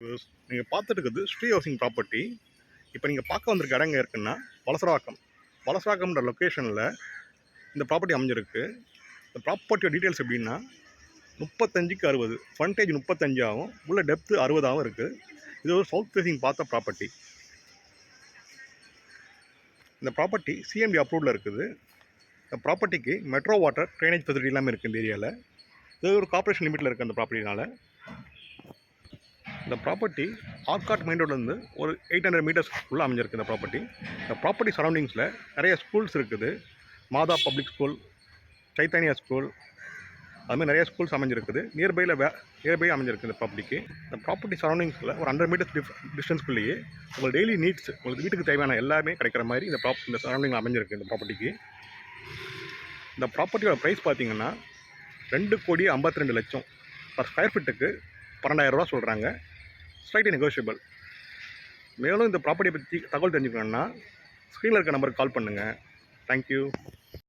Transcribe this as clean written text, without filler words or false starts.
நீங்கள் பார்த்துட்டு இருக்கிறது ஸ்ரீ ஹவுசிங் ப்ராப்பர்ட்டி. இப்போ நீங்கள் பார்க்க வந்திருக்க இடம் எங்கே இருக்குன்னா வலசராக்கம்ன்ற லொக்கேஷனில் இந்த ப்ராப்பர்ட்டி அமைஞ்சிருக்கு. இந்த ப்ராப்பர்ட்டியோட டீட்டெயில்ஸ் எப்படின்னா 35க்கு 60 ஃப்ரண்டேஜ் 35 ஆகும், உள்ள டெப்த்து 60 இருக்குது. இது ஒரு சவுத் ஃபேஸிங் பார்த்த ப்ராப்பர்ட்டி. இந்த ப்ராப்பர்ட்டி சிஎம்டி அப்ரூவ்டில் இருக்குது. இந்த ப்ராப்பர்ட்டிக்கு மெட்ரோ வாட்டர் ட்ரைனேஜ் ஃபெசிலிட்டி எல்லாமே இருக்குது இந்த ஏரியாவில். இது ஒரு கார்பரேஷன் லிமிட்டில் இருக்குது அந்த ப்ராப்பர்ட்டினால. இந்த ப்ராப்பர்ட்டி ஆர்காட் மெயின் ரோட்லேருந்து ஒரு 800 மீட்டர்ஸ் உள்ளே அமைஞ்சிருக்கு இந்த ப்ராப்பர்ட்டி. இந்த ப்ராப்பர்ட்டி சரௌண்டிங்ஸில் நிறைய ஸ்கூல்ஸ் இருக்குது. மாதா பப்ளிக் ஸ்கூல், சைத்தன்யா ஸ்கூல், அதுமாதிரி நிறைய ஸ்கூல்ஸ் அமைஞ்சிருக்குது. நியர்பை அமைஞ்சிருக்கு இந்த ப்ராப்பர்ட்டிக்கு. இந்த ப்ராப்பர்ட்டி சரௌண்டிங்ஸில் ஒரு 100 மீட்டர்ஸ் டிஸ்டன்ஸ்குள்ளேயே உங்களுக்கு டெய்லி நீட்ஸ், உங்களுக்கு வீட்டுக்கு தேவையான எல்லாமே கிடைக்கிற மாதிரி இந்த சரௌண்டிங்கில் அமைஞ்சிருக்கு இந்த ப்ராப்பர்ட்டிக்கு. இந்த ப்ராப்பர்ட்டியோட ப்ரைஸ் பார்த்தீங்கன்னா 2,52,00,000 பர் ஸ்கொயர் ஃபீட்டுக்கு 12,000 ரூபா சொல்கிறாங்க. Slightly negotiable. மேலும் இந்த ப்ராப்பர்ட்டியை பற்றி தகவல் தெரிஞ்சுக்கணுன்னா ஸ்க்ரீனில் இருக்க நம்பருக்கு கால் பண்ணுங்கள். தேங்க்யூ.